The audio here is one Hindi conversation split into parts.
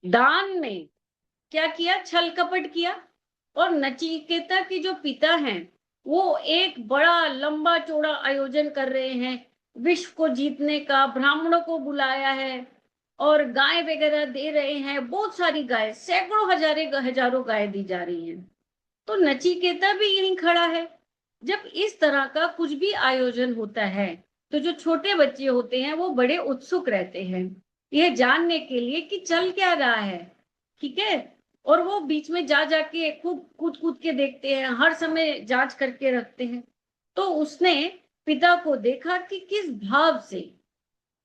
दान में क्या किया, छल कपट किया। और नचिकेता के जो पिता हैं वो एक बड़ा लंबा चौड़ा आयोजन कर रहे हैं, विश्व को जीतने का, ब्राह्मणों को बुलाया है और गाय वगैरह दे रहे हैं, बहुत सारी गाय, सैकड़ों हजारों गाय दी जा रही हैं। तो नचिकेता भी यहीं खड़ा है। जब इस तरह का कुछ भी आयोजन होता है तो जो छोटे बच्चे होते हैं वो बड़े उत्सुक रहते हैं यह जानने के लिए कि चल क्या रहा है। ठीक है। और वो बीच में जा जाके खूब कूद कूद के देखते हैं, हर समय जांच करके रखते हैं। तो उसने पिता को देखा कि किस भाव से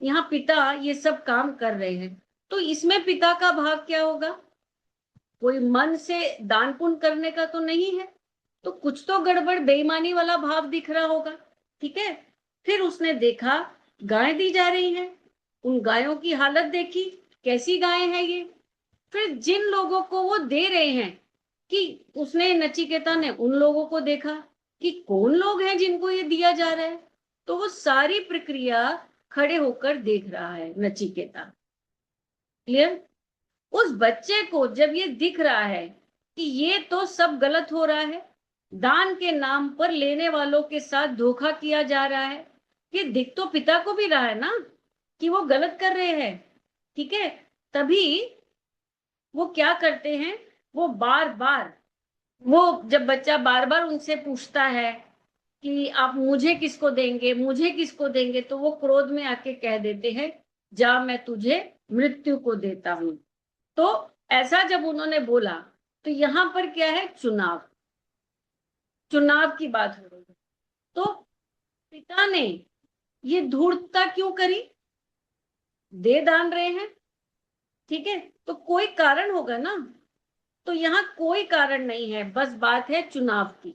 यहाँ पिता ये सब काम कर रहे हैं। तो इसमें पिता का भाव क्या होगा, कोई मन से दान पुण्य करने का तो नहीं है, तो कुछ तो गड़बड़ बेईमानी वाला भाव दिख रहा होगा। ठीक है। फिर उसने देखा गाय दी जा रही हैं, उन गायों की हालत देखी, कैसी गाय है ये। फिर जिन लोगों को वो दे रहे हैं, कि उसने नचिकेता ने उन लोगों को देखा कि कौन लोग हैं जिनको ये दिया जा रहा है। तो वो सारी प्रक्रिया खड़े होकर देख रहा है नचिकेता। क्लियर। उस बच्चे को जब ये दिख रहा है कि ये तो सब गलत हो रहा है, दान के नाम पर लेने वालों के साथ धोखा किया जा रहा है, ये दिख तो पिता को भी रहा है ना कि वो गलत कर रहे हैं। ठीक है। तभी वो क्या करते हैं, वो बार बार, वो जब बच्चा बार बार उनसे पूछता है कि आप मुझे किसको देंगे, मुझे किसको देंगे, तो वो क्रोध में आके कह देते हैं जा मैं तुझे मृत्यु को देता हूं। तो ऐसा जब उन्होंने बोला तो यहां पर क्या है, चुनाव, चुनाव की बात हो रही है। तो पिता ने ये धूर्तता क्यों करी, दे दान रहे हैं, ठीक है, तो कोई कारण होगा ना। तो यहाँ कोई कारण नहीं है, बस बात है चुनाव की।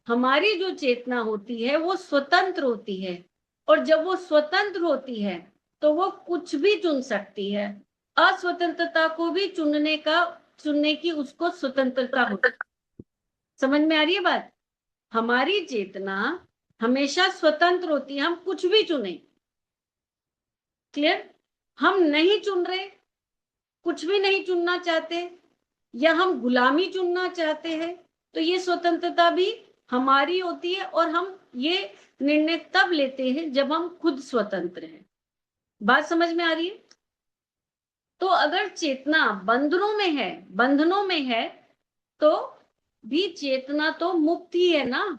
हमारी जो चेतना होती है वो स्वतंत्र होती है, और जब वो स्वतंत्र होती है तो वो कुछ भी चुन सकती है। अस्वतंत्रता को भी चुनने की उसको स्वतंत्रता होती है। समझ में आ रही है बात। हमारी चेतना हमेशा स्वतंत्र होती है, हम कुछ भी चुने। क्लियर। हम नहीं चुन रहे, कुछ भी नहीं चुनना चाहते, या हम गुलामी चुनना चाहते हैं, तो ये स्वतंत्रता भी हमारी होती है, और हम ये निर्णय तब लेते हैं जब हम खुद स्वतंत्र हैं। बात समझ में आ रही है। तो अगर चेतना बंधनों में है तो भी चेतना तो मुक्त ही है ना,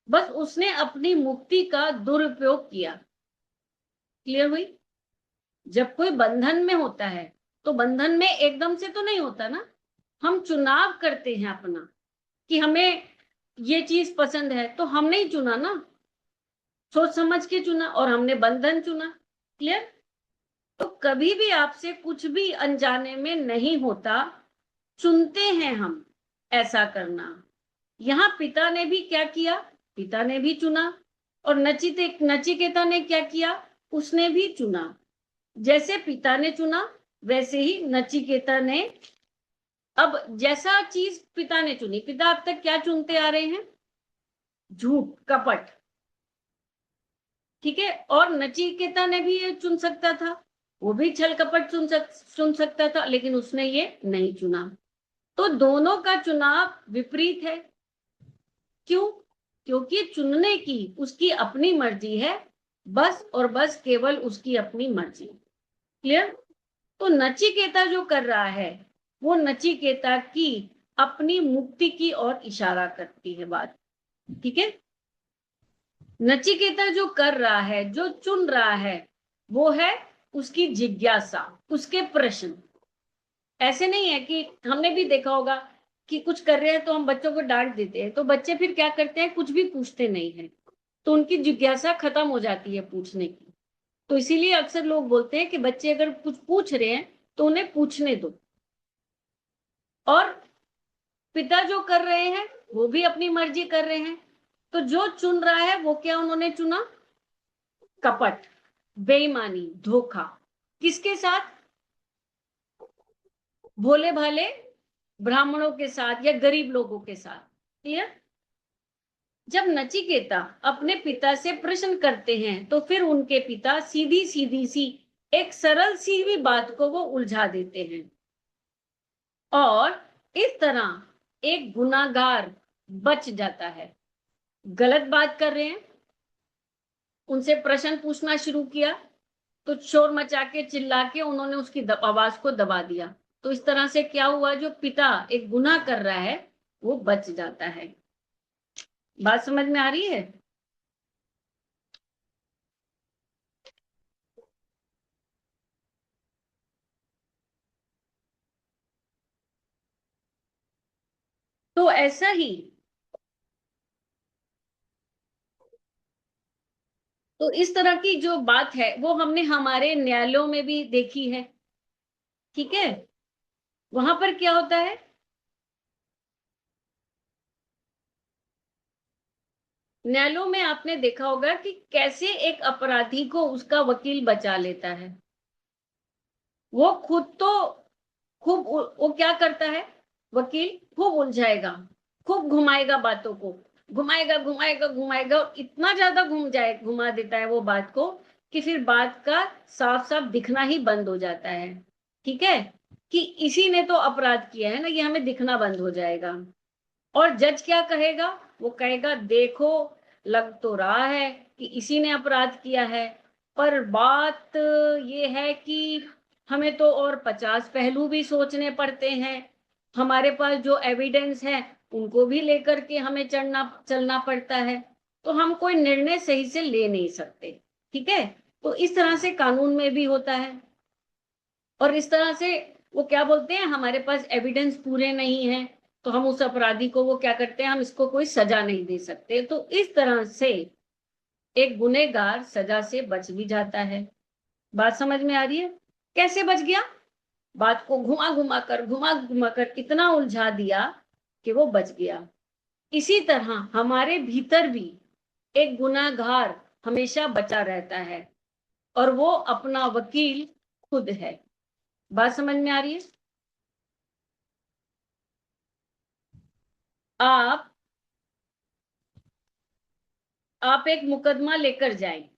बस उसने अपनी मुक्ति का दुरुपयोग किया। क्लियर हुई। जब कोई बंधन में होता है तो बंधन में एकदम से तो नहीं होता ना, हम चुनाव करते हैं अपना कि हमें ये चीज पसंद है, तो हमने ही चुना ना, सोच समझ के चुना, और हमने बंधन चुना। क्लियर। तो कभी भी आपसे कुछ भी अनजाने में नहीं होता, चुनते हैं हम ऐसा करना। यहाँ पिता ने भी क्या किया, पिता ने भी चुना, और नचिकेता ने क्या किया, उसने भी चुना। जैसे पिता ने चुना वैसे ही नचिकेता ने, अब जैसा चीज पिता ने चुनी, पिता अब तक क्या चुनते आ रहे हैं, झूठ कपट। ठीक है। और नचिकेता ने भी ये चुन सकता था, वो भी छल कपट चुन सकता था, लेकिन उसने ये नहीं चुना। तो दोनों का चुनाव विपरीत है। क्यों, क्योंकि चुनने की उसकी अपनी मर्जी है, बस और बस केवल उसकी अपनी मर्जी। क्लियर। तो नचिकेता जो कर रहा है वो नचिकेता की अपनी मुक्ति की ओर इशारा करती है बात। ठीक है। नचिकेता जो कर रहा है, जो चुन रहा है, वो है उसकी जिज्ञासा, उसके प्रश्न। ऐसे नहीं है कि हमने भी देखा होगा कि कुछ कर रहे हैं तो हम बच्चों को डांट देते हैं, तो बच्चे फिर क्या करते हैं, कुछ भी पूछते नहीं है, तो उनकी जिज्ञासा खत्म हो जाती है पूछने की। तो इसीलिए अक्सर लोग बोलते हैं कि बच्चे अगर कुछ पूछ रहे हैं तो उन्हें पूछने दो। और पिता जो कर रहे हैं वो भी अपनी मर्जी कर रहे हैं, तो जो चुन रहा है वो क्या उन्होंने चुना, कपट, बेईमानी, धोखा। किसके साथ, भोले भाले ब्राह्मणों के साथ या गरीब लोगों के साथ। क्लियर। जब नचिकेता अपने पिता से प्रश्न करते हैं तो फिर उनके पिता सीधी सीधी सी एक सरल सी भी बात को वो उलझा देते हैं और इस तरह एक गुनाहगार बच जाता है। गलत बात कर रहे हैं, उनसे प्रश्न पूछना शुरू किया तो शोर मचा के चिल्ला के उन्होंने उसकी आवाज को दबा दिया। तो इस तरह से क्या हुआ, जो पिता एक गुनाह कर रहा है वो बच जाता है। बात समझ में आ रही है? तो ऐसा ही, तो इस तरह की जो बात है वो हमने हमारे न्यायालयों में भी देखी है। ठीक है, वहां पर क्या होता है, न्यायालयों में आपने देखा होगा कि कैसे एक अपराधी को उसका वकील बचा लेता है। वो खुद तो खूब वो क्या करता है, वकील खूब उलझाएगा, खूब घुमाएगा बातों को, घुमाएगा घुमाएगा घुमाएगा और इतना ज्यादा घुमा देता है वो बात को कि फिर बात का साफ साफ दिखना ही बंद हो जाता है। ठीक है, कि इसी ने तो अपराध किया है ना, ये हमें दिखना बंद हो जाएगा। और जज क्या कहेगा, वो कहेगा देखो लग तो रहा है कि इसी ने अपराध किया है, पर बात ये है कि हमें तो और 50 पहलू भी सोचने पड़ते हैं, हमारे पास जो एविडेंस है उनको भी लेकर के हमें चलना पड़ता है, तो हम कोई निर्णय सही से ले नहीं सकते। ठीक है, तो इस तरह से कानून में भी होता है। और इस तरह से वो क्या बोलते हैं, हमारे पास एविडेंस पूरे नहीं है तो हम उस अपराधी को वो क्या करते हैं, हम इसको कोई सजा नहीं दे सकते। तो इस तरह से एक गुनहगार सजा से बच भी जाता है। बात समझ में आ रही है? कैसे बच गया, बात को घुमा घुमा कर इतना उलझा दिया कि वो बच गया। इसी तरह हमारे भीतर भी एक गुनाहगार हमेशा बचा रहता है और वो अपना वकील खुद है। बात समझ में आ रही है? आप आप एक मुकदमा लेकर जाएं,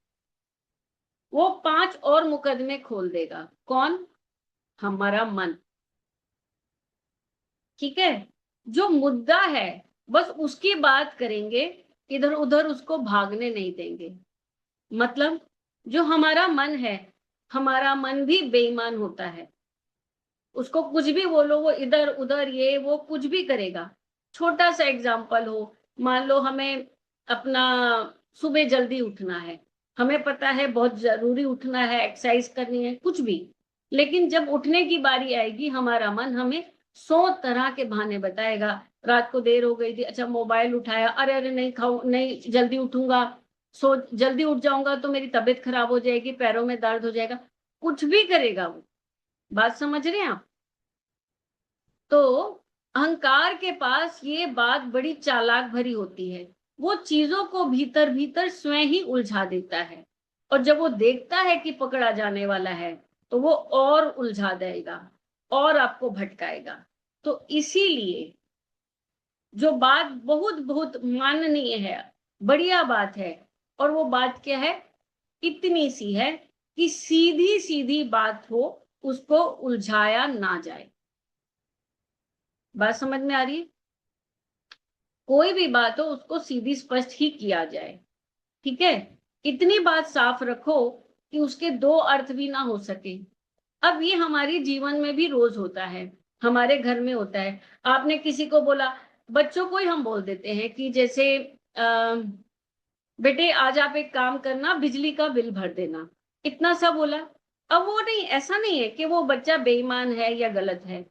वो 5 और मुकदमे खोल देगा। कौन? हमारा मन। ठीक है, जो मुद्दा है बस उसकी बात करेंगे, इधर उधर उसको भागने नहीं देंगे। मतलब जो हमारा मन है, हमारा मन भी बेईमान होता है, उसको कुछ भी बोलो वो इधर उधर ये वो कुछ भी करेगा। छोटा सा एग्जाम्पल हो, मान लो हमें अपना सुबह जल्दी उठना है, हमें पता है बहुत जरूरी उठना है, एक्सरसाइज करनी है, कुछ भी, लेकिन जब उठने की बारी आएगी हमारा मन हमें 100 तरह के बहाने बताएगा। रात को देर हो गई थी, अच्छा मोबाइल उठाया, अरे अरे नहीं खाऊ नहीं जल्दी उठूंगा, सो जल्दी उठ जाऊंगा तो मेरी तबीयत खराब हो जाएगी, पैरों में दर्द हो जाएगा, कुछ भी करेगा वो। बात समझ रहे हैं आप? तो अहंकार के पास ये बात बड़ी चालाक भरी होती है, वो चीजों को भीतर भीतर स्वयं ही उलझा देता है और जब वो देखता है कि पकड़ा जाने वाला है तो वो और उलझा देगा और आपको भटकाएगा। तो इसीलिए जो बात बहुत बहुत माननीय है, बढ़िया बात है, और वो बात क्या है, इतनी सी है कि सीधी सीधी बात हो, उसको उलझाया ना जाए। बात समझ में आ रही है? कोई भी बात हो उसको सीधी स्पष्ट ही किया जाए। ठीक है, इतनी बात साफ रखो कि उसके दो अर्थ भी ना हो सके। अब ये हमारी जीवन में भी रोज होता है, हमारे घर में होता है। आपने किसी को बोला, बच्चों को ही हम बोल देते हैं कि जैसे बेटे आज आप एक काम करना, बिजली का बिल भर देना, इतना सा बोला। अब वो नहीं, ऐसा नहीं है कि वो बच्चा बेईमान है या गलत है,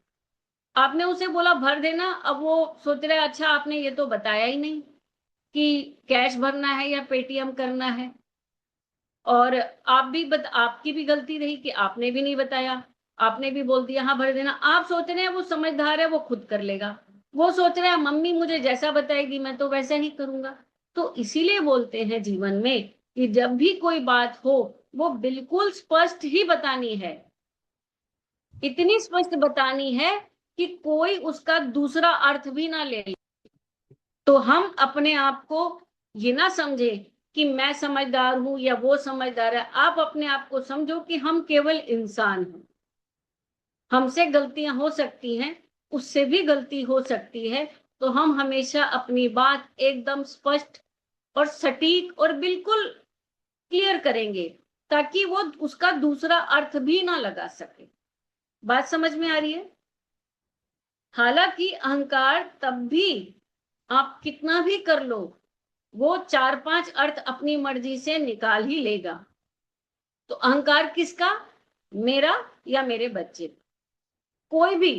आपने उसे बोला भर देना, अब वो सोच रहा है अच्छा आपने ये तो बताया ही नहीं कि कैश भरना है या पेटीएम करना है। और आपकी भी गलती रही कि आपने भी नहीं बताया, आपने भी बोल दिया हाँ भर देना। आप सोच रहे हैं वो समझदार है, वो खुद कर लेगा, वो सोच रहा है मम्मी मुझे जैसा बताएगी मैं तो वैसा ही करूंगा। तो इसीलिए बोलते हैं जीवन में कि जब भी कोई बात हो वो बिल्कुल स्पष्ट ही बतानी है, इतनी स्पष्ट बतानी है कि कोई उसका दूसरा अर्थ भी ना ले। तो हम अपने आप को ये ना समझे कि मैं समझदार हूं या वो समझदार है। आप अपने आप को समझो कि हम केवल इंसान हैं, हमसे गलतियां हो सकती हैं, उससे भी गलती हो सकती है। तो हम हमेशा अपनी बात एकदम स्पष्ट और सटीक और बिल्कुल क्लियर करेंगे, ताकि वो उसका दूसरा अर्थ भी ना लगा सके। बात समझ में आ रही है? हालांकि अहंकार तब भी आप कितना भी कर लो, वो 4-5 अर्थ अपनी मर्जी से निकाल ही लेगा। तो अहंकार किसका? मेरा या मेरे बच्चे। कोई भी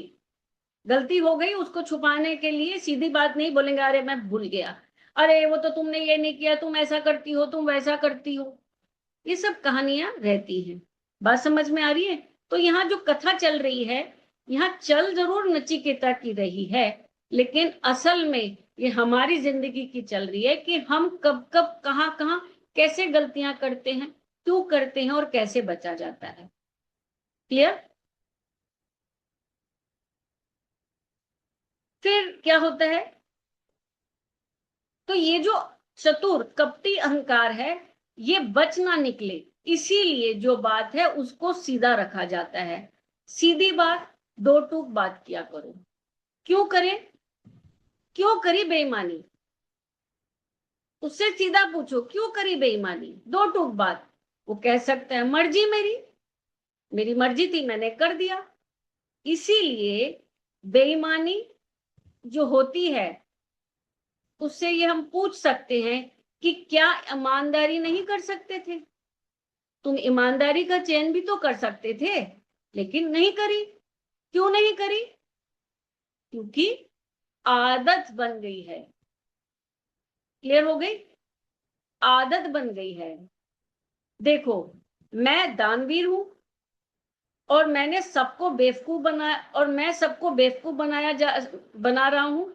गलती हो गई, उसको छुपाने के लिए सीधी बात नहीं बोलेंगे, अरे मैं भूल गया, अरे वो तो तुमने ये नहीं किया, तुम ऐसा करती हो, तुम वैसा करती हो। ये सब कहानियां रहती हैं। बात समझ में आ रही है? तो यहाँ जो कथा चल रही है, यहाँ चल जरूर नचिकेता की रही है, लेकिन असल में ये हमारी जिंदगी की चल रही है कि हम कब कब कहाँ कहाँ कैसे गलतियां करते हैं, क्यों करते हैं और कैसे बचा जाता है। क्लियर? फिर क्या होता है? तो ये जो चतुर कपटी अहंकार है, ये बच ना निकले, इसीलिए जो बात है उसको सीधा रखा जाता है। सीधी बात, दो टूक बात किया करो। क्यों करें? क्यों करी बेईमानी? उससे सीधा पूछो, क्यों करी बेईमानी? दो टूक बात। वो कह सकता है, मर्जी मेरी, मेरी मर्जी थी, मैंने कर दिया। इसीलिए बेईमानी जो होती है, उससे ये हम पूछ सकते हैं कि क्या ईमानदारी नहीं कर सकते थे? तुम ईमानदारी का चयन भी तो कर सकते थे, लेकिन नहीं करी। क्यों नहीं करी? क्योंकि आदत बन गई है। क्लियर हो गई? आदत बन गई है। देखो, मैं दानवीर हूं और मैंने सबको बेवकूफ बनाया, और मैं सबको बेवकूफ बना रहा हूं।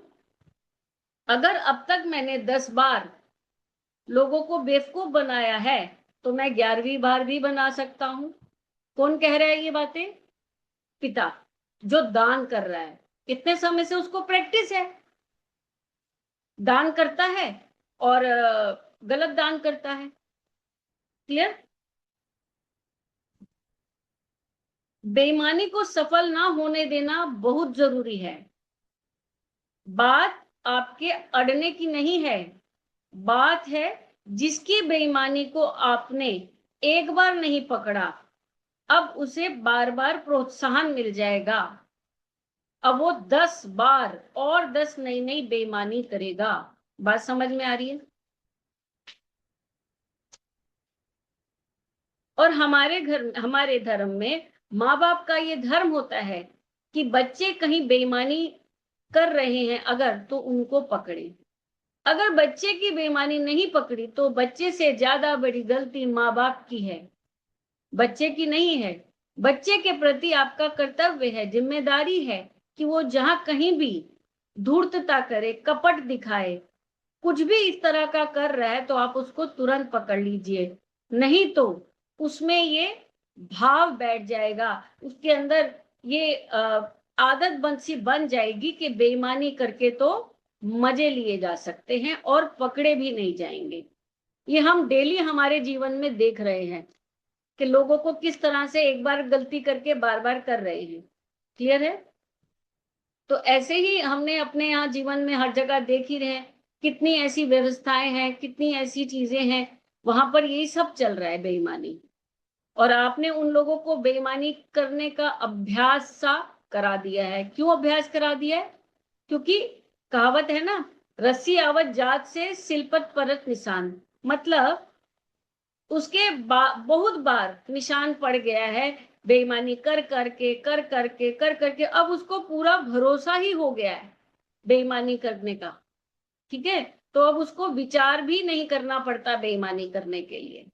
अगर अब तक मैंने 10 बार लोगों को बेवकूफ बनाया है, तो मैं 11वीं बार भी बना सकता हूं। कौन कह रहा है ये बातें? पिता, जो दान कर रहा है, इतने समय से उसको प्रैक्टिस है, दान करता है और गलत दान करता है। क्लियर? बेईमानी को सफल ना होने देना बहुत जरूरी है। बात आपके अड़ने की नहीं है, बात है जिसकी बेईमानी को आपने एक बार नहीं पकड़ा, अब उसे बार बार प्रोत्साहन मिल जाएगा। अब वो 10 बार और 10 नई नई बेईमानी करेगा। बात समझ में आ रही है? और हमारे धर्म में माँ बाप का ये धर्म होता है कि बच्चे कहीं बेईमानी कर रहे हैं अगर, तो उनको पकड़े। अगर बच्चे की बेईमानी नहीं पकड़ी, तो बच्चे से ज्यादा बड़ी गलती माँ बाप की है, बच्चे की नहीं है। बच्चे के प्रति आपका कर्तव्य है, जिम्मेदारी है कि वो जहां कहीं भी धूर्तता करे, कपट दिखाए, कुछ भी इस तरह का कर रहा है, तो आप उसको तुरंत पकड़ लीजिए। नहीं तो उसमें ये भाव बैठ जाएगा, उसके अंदर ये आदत बन जाएगी कि बेईमानी करके तो मजे लिए जा सकते हैं और पकड़े भी नहीं जाएंगे। ये हम डेली हमारे जीवन में देख रहे हैं कि लोगों को किस तरह से एक बार गलती करके बार बार कर रहे हैं। क्लियर है? तो ऐसे ही हमने अपने यहाँ जीवन में हर जगह देख ही रहे हैं, कितनी ऐसी व्यवस्थाएं हैं, कितनी ऐसी चीजें हैं, वहां पर यही सब चल रहा है, बेईमानी। और आपने उन लोगों को बेईमानी करने का अभ्यास सा करा दिया है। क्यों अभ्यास करा दिया है? क्योंकि कहावत है ना, रस्सी आवत जात से सिलपत परत निशान। मतलब उसके बहुत बार निशान पड़ गया है, बेईमानी कर करके अब उसको पूरा भरोसा ही हो गया है बेईमानी करने का। ठीक है? तो अब उसको विचार भी नहीं करना पड़ता बेईमानी करने के लिए।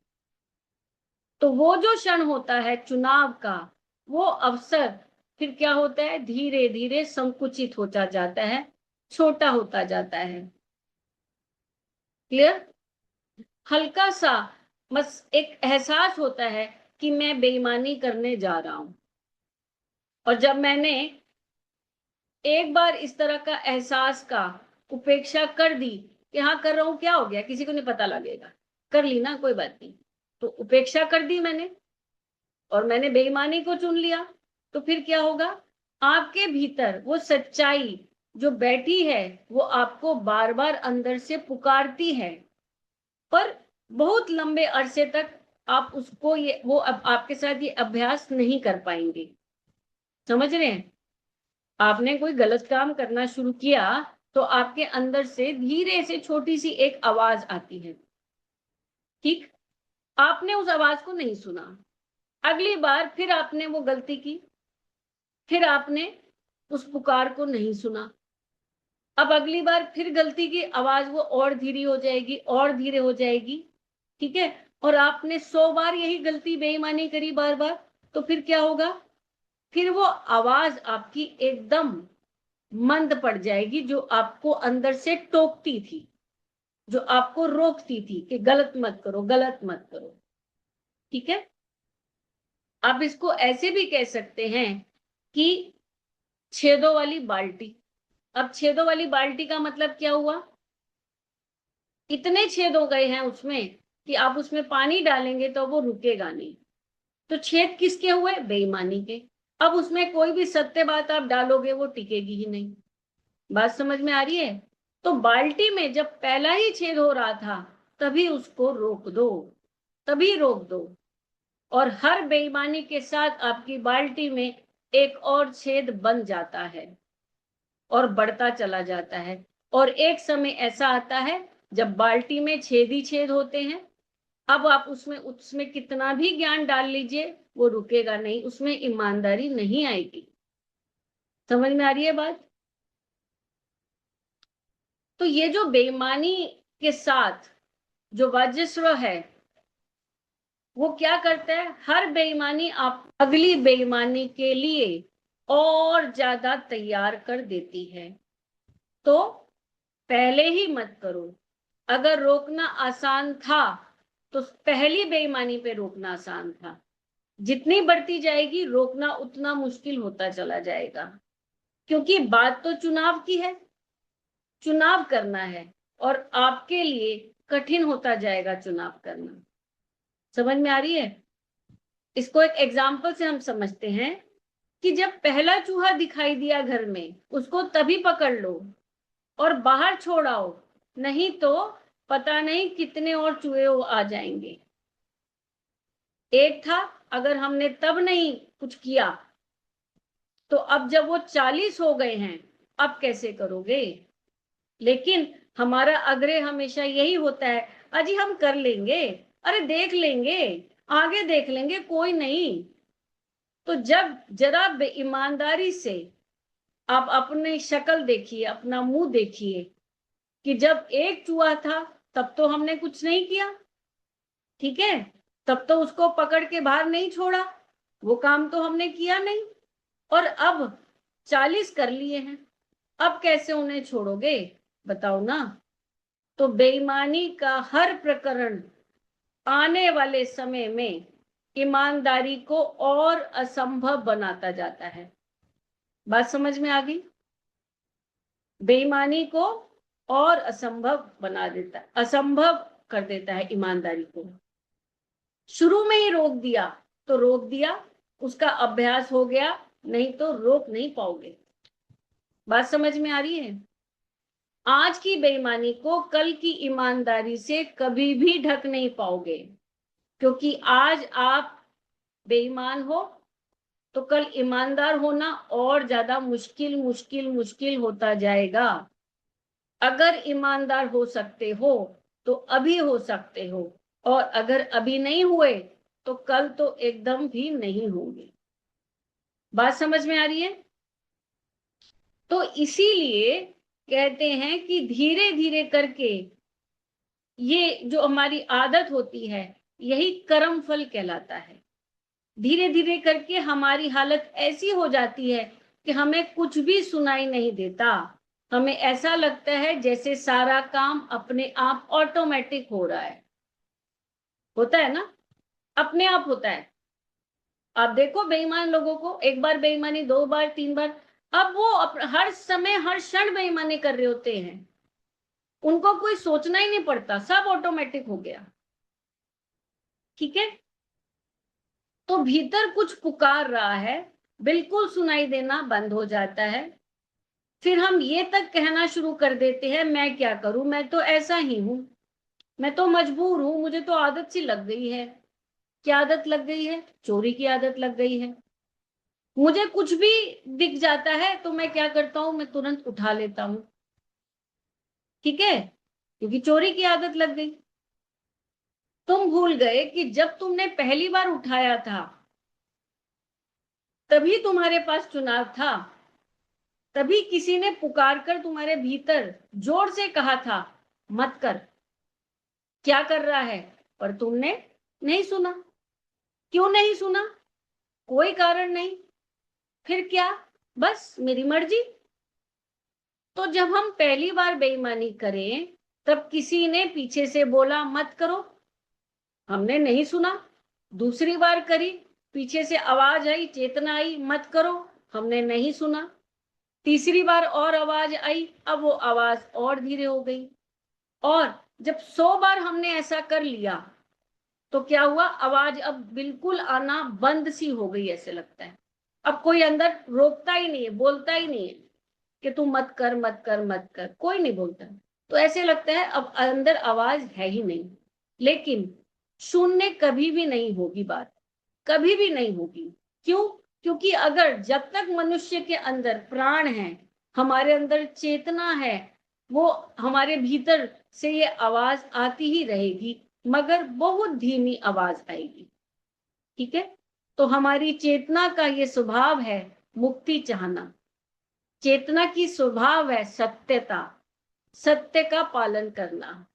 तो वो जो क्षण होता है चुनाव का, वो अवसर फिर क्या होता है, धीरे धीरे संकुचित होता जाता है, छोटा होता जाता है। क्लियर? हल्का सा बस एक एहसास होता है कि मैं बेईमानी करने जा रहा हूं। और जब मैंने एक बार इस तरह का एहसास का उपेक्षा कर दी कि हाँ कर रहा हूं, क्या हो गया, किसी को नहीं पता लगेगा, कर ली ना, कोई बात नहीं, तो उपेक्षा कर दी मैंने और मैंने बेईमानी को चुन लिया, तो फिर क्या होगा, आपके भीतर वो सच्चाई जो बैठी है वो आपको बार बार अंदर से पुकारती है, पर बहुत लंबे अरसे तक आप उसको वो अब आपके साथ ये अभ्यास नहीं कर पाएंगे। समझ रहे हैं? आपने कोई गलत काम करना शुरू किया तो आपके अंदर से धीरे से छोटी सी एक आवाज आती है, ठीक, आपने उस आवाज को नहीं सुना, अगली बार फिर आपने वो गलती की, फिर आपने उस पुकार को नहीं सुना, अब अगली बार फिर गलती की, आवाज वो और धीरे हो जाएगी और धीरे हो जाएगी, ठीक है, और आपने 100 बार यही गलती बेईमानी करी बार बार, तो फिर क्या होगा, फिर वो आवाज आपकी एकदम मंद पड़ जाएगी जो आपको अंदर से टोकती थी, जो आपको रोकती थी कि गलत मत करो, गलत मत करो, ठीक है। आप इसको ऐसे भी कह सकते हैं कि छेदों वाली बाल्टी। अब छेदों वाली बाल्टी का मतलब क्या हुआ, इतने छेद हो गए हैं उसमें कि आप उसमें पानी डालेंगे तो वो रुकेगा नहीं, तो छेद किसके हुए, बेईमानी के। अब उसमें कोई भी सत्य बात आप डालोगे वो टिकेगी ही नहीं। बात समझ में आ रही है? तो बाल्टी में जब पहला ही छेद हो रहा था तभी उसको रोक दो, तभी रोक दो, और हर बेईमानी के साथ आपकी बाल्टी में एक और छेद बन जाता है और बढ़ता चला जाता है, और एक समय ऐसा आता है जब बाल्टी में छेद ही छेद होते हैं। अब आप उसमें उसमें कितना भी ज्ञान डाल लीजिए वो रुकेगा नहीं, उसमें ईमानदारी नहीं आएगी। समझ में आ रही है बात? तो ये जो बेईमानी के साथ जो वज्रस्व है वो क्या करता है, हर बेईमानी आप अगली बेईमानी के लिए और ज्यादा तैयार कर देती है। तो पहले ही मत करो, अगर रोकना आसान था तो पहली बेईमानी पे रोकना आसान था, जितनी बढ़ती जाएगी रोकना उतना मुश्किल होता चला जाएगा, क्योंकि बात तो चुनाव की है, चुनाव करना है और आपके लिए कठिन होता जाएगा चुनाव करना। समझ में आ रही है? इसको एक एग्जाम्पल से हम समझते हैं कि जब पहला चूहा दिखाई दिया घर में उसको तभी पकड़ लो और बाहर छोड़ आओ, नहीं तो पता नहीं कितने और चूहे आ जाएंगे। एक था, अगर हमने तब नहीं कुछ किया तो अब जब वो 40 हो गए हैं अब कैसे करोगे। लेकिन हमारा आग्रह हमेशा यही होता है, अजी हम कर लेंगे, अरे देख लेंगे, आगे देख लेंगे, कोई नहीं। तो जब जरा ईमानदारी से आप अपनी शक्ल देखिए, अपना मुंह देखिए कि जब एक चूहा था तब तो हमने कुछ नहीं किया, ठीक है, तब तो उसको पकड़ के बाहर नहीं छोड़ा, वो काम तो हमने किया नहीं, और अब 40 कर लिए हैं, अब कैसे उन्हें छोड़ोगे, बताओ ना। तो बेईमानी का हर प्रकरण आने वाले समय में ईमानदारी को और असंभव बनाता जाता है। बात समझ में आ गई? बेईमानी को और असंभव बना देता है, असंभव कर देता है ईमानदारी को। शुरू में ही रोक दिया तो रोक दिया, उसका अभ्यास हो गया, नहीं तो रोक नहीं पाओगे। बात समझ में आ रही है? आज की बेईमानी को कल की ईमानदारी से कभी भी ढक नहीं पाओगे, क्योंकि आज आप बेईमान हो तो कल ईमानदार होना और ज्यादा मुश्किल मुश्किल मुश्किल होता जाएगा। अगर ईमानदार हो सकते हो तो अभी हो सकते हो, और अगर अभी नहीं हुए तो कल तो एकदम भी नहीं होंगे। बात समझ में आ रही है? तो इसीलिए कहते हैं कि धीरे धीरे करके ये जो हमारी आदत होती है यही कर्म फल कहलाता है। धीरे धीरे करके हमारी हालत ऐसी हो जाती है कि हमें कुछ भी सुनाई नहीं देता, हमें ऐसा लगता है जैसे सारा काम अपने आप ऑटोमेटिक हो रहा है। होता है ना, अपने आप होता है। आप देखो बेईमान लोगों को, एक बार बेईमानी, 2 बार, 3 बार, अब वो हर समय हर क्षण बेईमानी कर रहे होते हैं, उनको कोई सोचना ही नहीं पड़ता, सब ऑटोमेटिक हो गया। ठीक है। तो भीतर कुछ पुकार रहा है, बिल्कुल सुनाई देना बंद हो जाता है। फिर हम ये तक कहना शुरू कर देते हैं, मैं क्या करूं, मैं तो ऐसा ही हूं, मैं तो मजबूर हूं, मुझे तो आदत सी लग गई है। क्या आदत लग गई है? चोरी की आदत लग गई है। मुझे कुछ भी दिख जाता है तो मैं क्या करता हूं, मैं तुरंत उठा लेता हूं। ठीक है, क्योंकि चोरी की आदत लग गई। तुम भूल गए कि जब तुमने पहली बार उठाया था तभी तुम्हारे पास चुनाव था, तभी किसी ने पुकार कर तुम्हारे भीतर जोर से कहा था मत कर। क्या कर रहा है? पर तुमने नहीं सुना। क्यों नहीं सुना? कोई कारण नहीं। फिर क्या? बस मेरी मर्जी। तो जब हम पहली बार बेईमानी करें तब किसी ने पीछे से बोला मत करो, हमने नहीं सुना। दूसरी बार करी, पीछे से आवाज आई, चेतना आई मत करो, हमने नहीं सुना। तीसरी बार और आवाज आई, अब वो आवाज और धीरे हो गई। और जब 100 बार हमने ऐसा कर लिया तो क्या हुआ, आवाज अब बिल्कुल आना बंद सी हो गई, ऐसे लगता है अब कोई अंदर रोकता ही नहीं है, बोलता ही नहीं है कि तू मत कर मत कर मत कर, कोई नहीं बोलता। तो ऐसे लगता है अब अंदर आवाज है ही नहीं। लेकिन शून्य कभी भी नहीं होगी बात, कभी भी नहीं होगी। क्यों? क्योंकि अगर जब तक मनुष्य के अंदर प्राण है, हमारे अंदर चेतना है, वो हमारे भीतर से ये आवाज आती ही रहेगी, मगर बहुत धीमी आवाज आएगी। ठीक है। तो हमारी चेतना का ये स्वभाव है मुक्ति चाहना। चेतना की स्वभाव है सत्यता, सत्य का पालन करना।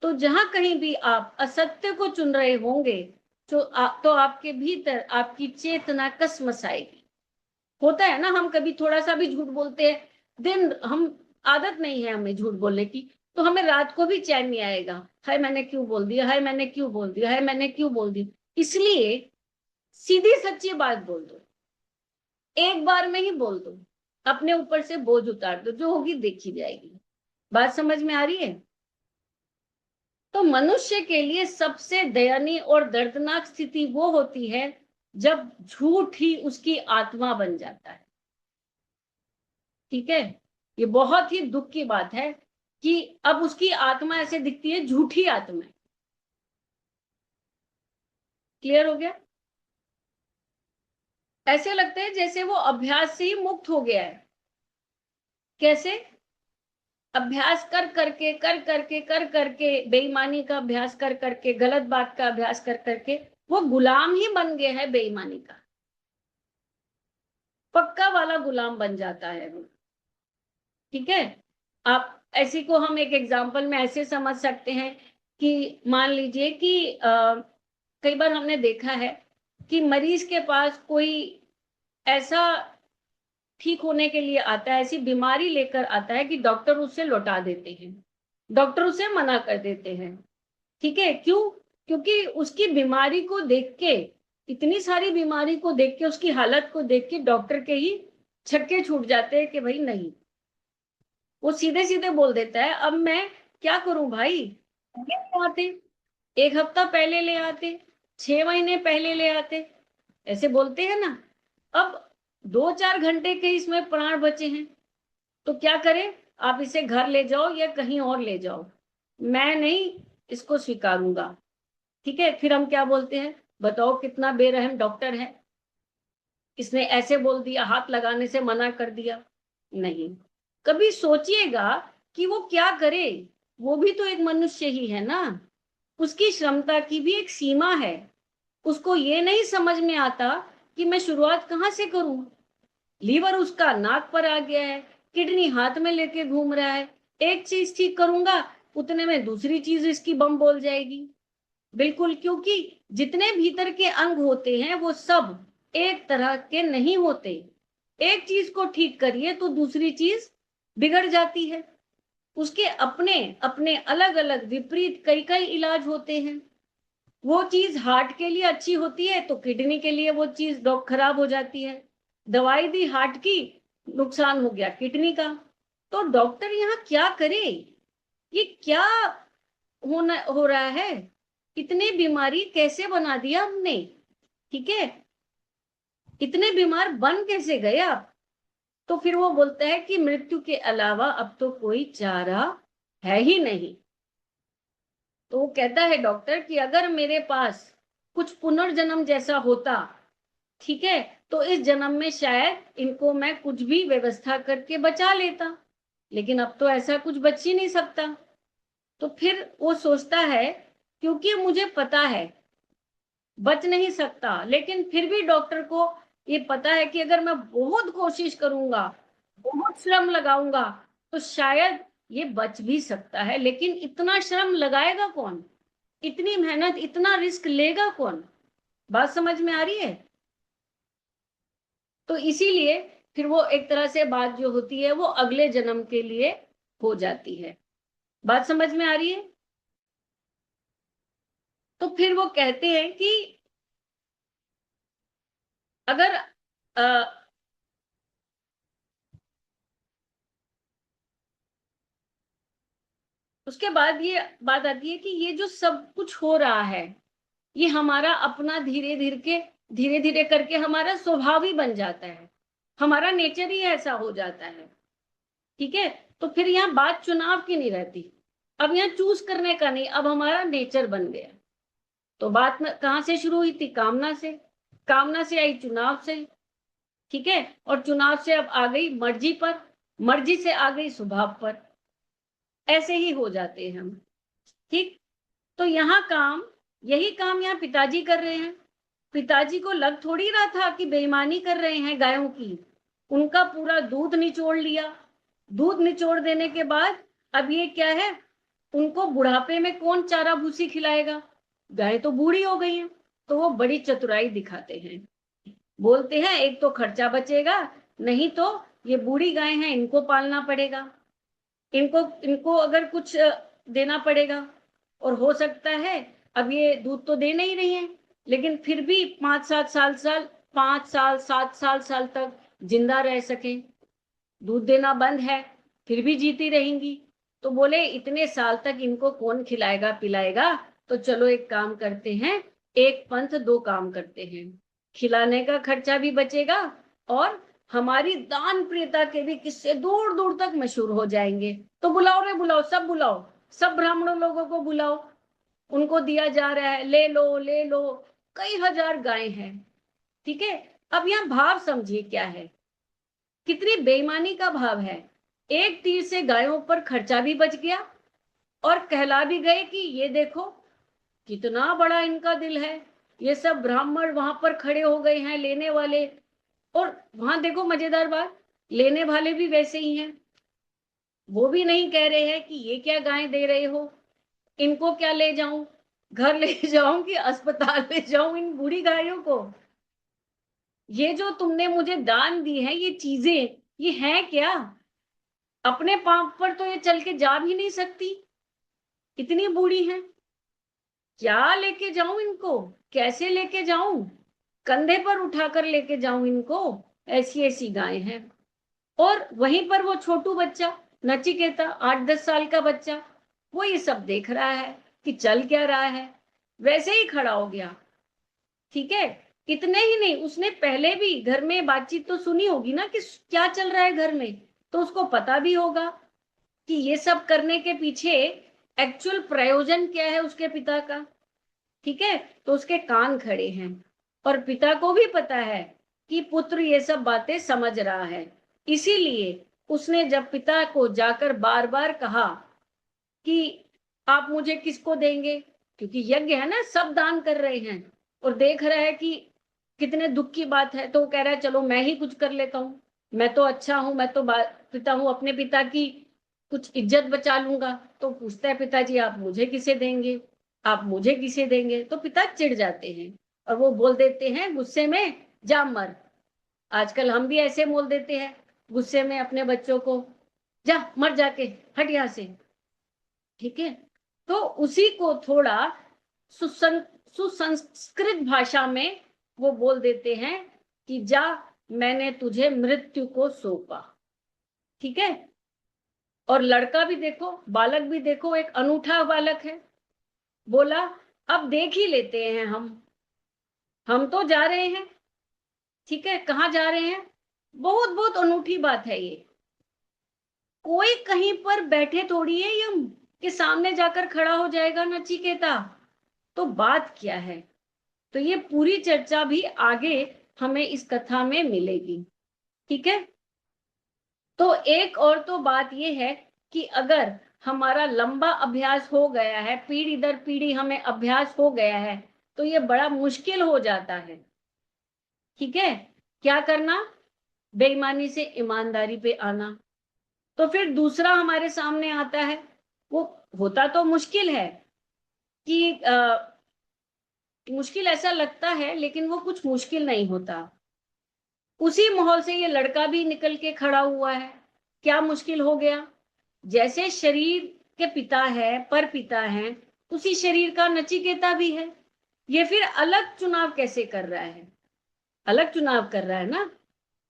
तो जहां कहीं भी आप असत्य को चुन रहे होंगे तो आपके भीतर आपकी चेतना कसमस आएगी। होता है ना, हम कभी थोड़ा सा भी झूठ बोलते हैं, दिन हम आदत नहीं है हमें झूठ बोलने की, तो हमें रात को भी चैन नहीं आएगा, हाय मैंने क्यों बोल दिया, हाय मैंने क्यों बोल दिया, हाय मैंने क्यों बोल दिया। इसलिए सीधी सच्ची बात बोल दो, एक बार में ही बोल दो, अपने ऊपर से बोझ उतार दो, जो होगी देखी जाएगी। बात समझ में आ रही है? तो मनुष्य के लिए सबसे दयनीय और दर्दनाक स्थिति वो होती है जब झूठ ही उसकी आत्मा बन जाता है। ठीक है, ये बहुत ही दुख की बात है कि अब उसकी आत्मा ऐसे दिखती है, झूठी आत्मा। क्लियर हो गया? ऐसे लगता है जैसे वो अभ्यास से ही मुक्त हो गया है। कैसे? अभ्यास कर करके बेईमानी का अभ्यास कर करके, गलत बात का अभ्यास कर करके वो गुलाम ही बन गया है बेईमानी का, पक्का वाला गुलाम बन जाता है वो। ठीक है। आप ऐसी को हम एक एग्जांपल में ऐसे समझ सकते हैं कि मान लीजिए कि कई बार हमने देखा है कि मरीज के पास कोई ऐसा ठीक होने के लिए आता है, ऐसी बीमारी लेकर आता है कि डॉक्टर उसे लौटा देते हैं, डॉक्टर उसे मना कर देते हैं। ठीक है, क्यों? क्योंकि उसकी बीमारी को देख के, इतनी सारी बीमारी को देख के, उसकी हालत को देख के डॉक्टर के ही छक्के छूट जाते हैं कि भाई नहीं। वो सीधे सीधे बोल देता है अब मैं क्या करूं भाई, पहले ले आते, एक हफ्ता पहले ले आते, 6 महीने पहले ले आते, ऐसे बोलते हैं ना। अब 2-4 घंटे के इसमें प्राण बचे हैं, तो क्या करें? आप इसे घर ले जाओ या कहीं और ले जाओ, मैं नहीं इसको स्वीकारूंगा। ठीक है, फिर हम क्या बोलते हैं, बताओ कितना बेरहम डॉक्टर है, इसने ऐसे बोल दिया, हाथ लगाने से मना कर दिया। नहीं, कभी सोचिएगा कि वो क्या करे, वो भी तो एक मनुष्य ही है ना, उसकी क्षमता की भी एक सीमा है। उसको ये नहीं समझ में आता कि मैं शुरुआत कहाँ से करूं। लीवर उसका नाक पर आ गया है, किडनी हाथ में लेके घूम रहा है, एक चीज ठीक करूंगा उतने में दूसरी चीज इसकी बम बोल जाएगी। बिल्कुल, क्योंकि जितने भीतर के अंग होते हैं वो सब एक तरह के नहीं होते। एक चीज को ठीक करिए तो दूसरी चीज बिगड़ जाती है। उसके अपने अपने अलग अलग विपरीत कई कई इलाज होते हैं। वो चीज हार्ट के लिए अच्छी होती है तो किडनी के लिए वो चीज खराब हो जाती है। दवाई दी हार्ट की, नुकसान हो गया किडनी का। तो डॉक्टर यहाँ क्या करे? ये क्या हो रहा है? इतने बीमारी कैसे बना दिया हमने, ठीक है, इतने बीमार बन कैसे गए आप। तो फिर वो बोलता है कि मृत्यु के अलावा अब तो कोई चारा है ही नहीं। तो वो कहता है डॉक्टर कि अगर मेरे पास कुछ पुनर्जन्म जैसा होता, ठीक है, तो इस जन्म में शायद इनको मैं कुछ भी व्यवस्था करके बचा लेता, लेकिन अब तो ऐसा कुछ बच ही नहीं सकता। तो फिर वो सोचता है क्योंकि मुझे पता है बच नहीं सकता, लेकिन फिर भी डॉक्टर को ये पता है कि अगर मैं बहुत कोशिश करूंगा, बहुत श्रम लगाऊंगा, तो शायद ये बच भी सकता है, लेकिन इतना श्रम लगाएगा कौन, इतनी मेहनत इतना रिस्क लेगा कौन। बात समझ में आ रही है। तो इसीलिए फिर वो एक तरह से बात जो होती है वो अगले जन्म के लिए हो जाती है। बात समझ में आ रही है। तो फिर वो कहते हैं कि अगर उसके बाद ये बात आती है कि ये जो सब कुछ हो रहा है ये हमारा अपना धीरे धीरे करके हमारा स्वभाव ही बन जाता है, हमारा नेचर ही ऐसा हो जाता है, ठीक है। तो फिर यहाँ बात चुनाव की नहीं रहती, अब यहाँ चूज करने का नहीं, अब हमारा नेचर बन गया। तो बात में कहाँ से शुरू हुई थी, कामना से, कामना से आई चुनाव से, ठीक है, और चुनाव से अब आ गई मर्जी पर, मर्जी से आ गई स्वभाव पर, ऐसे ही हो जाते हैं हम, ठीक। तो यहाँ काम, यही काम यहाँ पिताजी कर रहे हैं। पिताजी को लग थोड़ी रहा था कि बेईमानी कर रहे हैं गायों की, उनका पूरा दूध निचोड़ लिया। दूध निचोड़ देने के बाद अब ये क्या है, उनको बुढ़ापे में कौन चारा भूसी खिलाएगा, गाय तो बूढ़ी हो गई हैं। तो वो बड़ी चतुराई दिखाते हैं, बोलते हैं एक तो खर्चा बचेगा, नहीं तो ये बूढ़ी गाय हैं इनको पालना पड़ेगा, इनको इनको अगर कुछ देना पड़ेगा, और हो सकता है अब ये दूध तो दे नहीं रही हैं, लेकिन फिर भी 5 साल 7 साल तक जिंदा रह सके, दूध देना बंद है फिर भी जीती रहेंगी। तो बोले इतने साल तक इनको कौन खिलाएगा पिलाएगा, तो चलो एक काम करते हैं, एक पंथ दो काम करते हैं, खिलाने का खर्चा भी बचेगा और हमारी दान प्रियता के भी किस्से दूर दूर तक मशहूर हो जाएंगे। तो बुलाओ रे बुलाओ, सब बुलाओ, सब ब्राह्मणों लोगों को बुलाओ, उनको दिया जा रहा है, ले लो ले लो, कई हजार गायें हैं, ठीक है। अब यहाँ भाव समझिए क्या है, कितनी बेईमानी का भाव है। एक तीर से गायों पर खर्चा भी बच गया और कहला भी गए कि ये देखो कितना बड़ा इनका दिल है, ये सब ब्राह्मण वहां पर खड़े हो गए हैं लेने वाले। और वहां देखो मजेदार बात, लेने वाले भी वैसे ही हैं, वो भी नहीं कह रहे हैं कि ये क्या गाय दे रहे हो, इनको क्या ले जाऊं, घर ले जाऊं कि अस्पताल ले जाऊं इन बूढ़ी गायों को, ये जो तुमने मुझे दान दी है ये चीजें, ये है क्या, अपने पांव पर तो ये चल के जा भी नहीं सकती, इतनी बूढ़ी हैं, क्या लेके जाऊं इनको, कैसे लेके जाऊं, कंधे पर उठाकर लेके जाऊं इनको, ऐसी ऐसी गायें हैं। और वहीं पर वो छोटू बच्चा नचिकेता 8-10 साल का बच्चा, वो ये सब देख रहा है कि चल क्या रहा है, वैसे ही खड़ा हो गया, ठीक है। इतने ही नहीं, उसने पहले भी घर में बातचीत तो सुनी होगी ना कि क्या चल रहा है घर में, तो उसको पता भी होगा कि ये सब करने के पीछे एक्चुअल प्रयोजन क्या है उसके पिता का, ठीक है। तो उसके कान खड़े हैं और पिता को भी पता है कि पुत्र ये सब बातें समझ रहा है, इसीलिए उसने जब पिता को जाकर बार बार कहा कि आप मुझे किसको देंगे, क्योंकि यज्ञ है ना, सब दान कर रहे हैं, और देख रहा है कि कितने दुख की बात है, तो वो कह रहा है चलो मैं ही कुछ कर लेता हूँ, मैं तो अच्छा हूं, मैं तो पिता हूँ, अपने पिता की कुछ इज्जत बचा लूंगा। तो पूछता है पिताजी आप मुझे किसे देंगे, आप मुझे किसे देंगे, तो पिता चिढ़ जाते हैं और वो बोल देते हैं गुस्से में जा मर। आजकल हम भी ऐसे बोल देते हैं गुस्से में अपने बच्चों को, जा मर जाके, हट यहाँ से, ठीक है। तो उसी को थोड़ा सुसंस्कृत भाषा में वो बोल देते हैं कि जा मैंने तुझे मृत्यु को सौंपा, ठीक है। और लड़का भी देखो, बालक भी देखो, एक अनूठा बालक है, बोला अब देख ही लेते हैं हम तो जा रहे हैं, ठीक है, कहाँ जा रहे हैं? बहुत बहुत अनूठी बात है ये। कोई कहीं पर बैठे थोड़ी है यम के सामने जाकर खड़ा हो जाएगा नचिकेता। तो बात क्या है? तो ये पूरी चर्चा भी आगे हमें इस कथा में मिलेगी, ठीक है। तो एक और तो बात ये है कि अगर हमारा लंबा अभ्यास हो गया है, पीढ़ी दर पीढ़ी हमें अभ्यास हो गया है, तो ये बड़ा मुश्किल हो जाता है, ठीक है। क्या करना? बेईमानी से ईमानदारी पे आना। तो फिर दूसरा हमारे सामने आता है, वो होता तो मुश्किल है कि मुश्किल ऐसा लगता है, लेकिन वो कुछ मुश्किल नहीं होता। उसी माहौल से ये लड़का भी निकल के खड़ा हुआ है। क्या मुश्किल हो गया? जैसे शरीर के पिता है, पर पिता है, उसी शरीर का नचिकेता भी है। ये फिर अलग चुनाव कैसे कर रहा है? अलग चुनाव कर रहा है ना,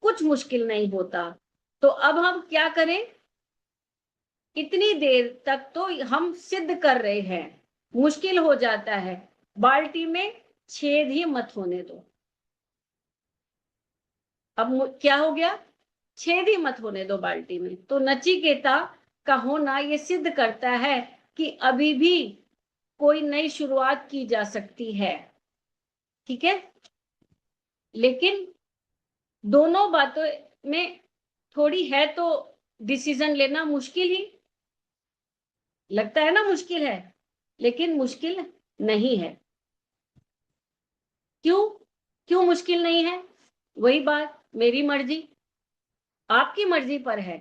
कुछ मुश्किल नहीं होता। तो अब हम क्या करें? इतनी देर तक तो हम सिद्ध कर रहे हैं, मुश्किल हो जाता है, बाल्टी में छेद ही मत होने दो। अब क्या हो गया? छेद ही मत होने दो बाल्टी में। तो नचिकेता का होना ये सिद्ध करता है कि अभी भी कोई नई शुरुआत की जा सकती है, ठीक है। लेकिन दोनों बातों में थोड़ी है तो डिसीजन लेना मुश्किल ही लगता है ना, मुश्किल है, लेकिन मुश्किल नहीं है। क्यों? क्यों मुश्किल नहीं है? वही बात, मेरी मर्जी आपकी मर्जी पर है।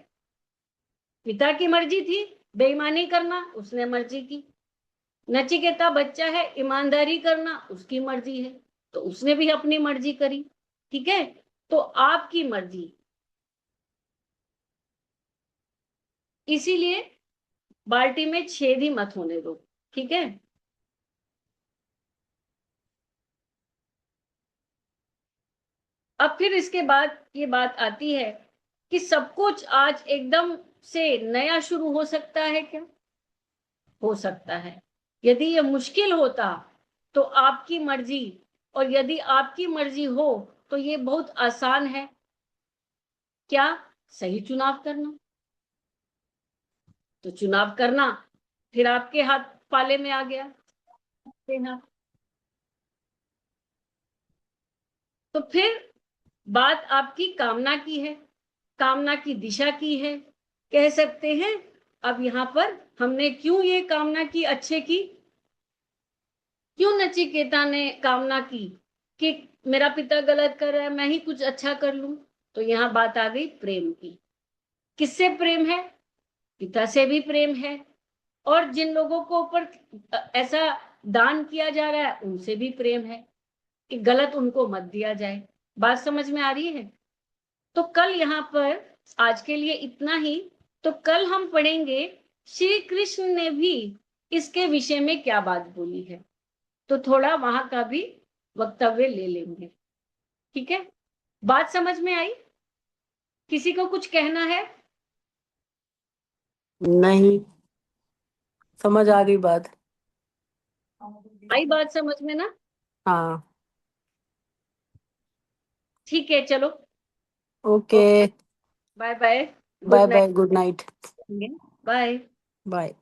पिता की मर्जी थी बेईमानी करना, उसने मर्जी की। नचिकेता बच्चा है, ईमानदारी करना उसकी मर्जी है, तो उसने भी अपनी मर्जी करी, ठीक है। तो आपकी मर्जी, इसीलिए बाल्टी में छेद ही मत होने दो, ठीक है। अब फिर इसके बाद ये बात आती है कि सब कुछ आज एकदम से नया शुरू हो सकता है क्या? हो सकता है। यदि ये मुश्किल होता तो आपकी मर्जी, और यदि आपकी मर्जी हो तो ये बहुत आसान है। क्या? सही चुनाव करना। तो चुनाव करना फिर आपके हाथ पाले में आ गया, देना। तो फिर बात आपकी कामना की है, कामना की दिशा की है, कह सकते हैं। अब यहां पर हमने क्यों ये कामना की अच्छे की? क्यों नचिकेता ने कामना की कि मेरा पिता गलत कर रहा है, मैं ही कुछ अच्छा कर लूं? तो यहां बात आ गई प्रेम की। किससे प्रेम है? पिता से भी प्रेम है, और जिन लोगों को ऊपर ऐसा दान किया जा रहा है उनसे भी प्रेम है कि गलत उनको मत दिया जाए। बात समझ में आ रही है? तो कल यहाँ पर आज के लिए इतना ही। तो कल हम पढ़ेंगे श्री कृष्ण ने भी इसके विषय में क्या बात बोली है, तो थोड़ा वहां का भी वक्तव्य ले लेंगे, ठीक है। बात समझ में आई? किसी को कुछ कहना है? नहीं, समझ आ गई बात। आई बात समझ में ना? हाँ। ठीक है, चलो। Okay. Okay, bye bye, bye goodbye, good night. Night, bye. Bye.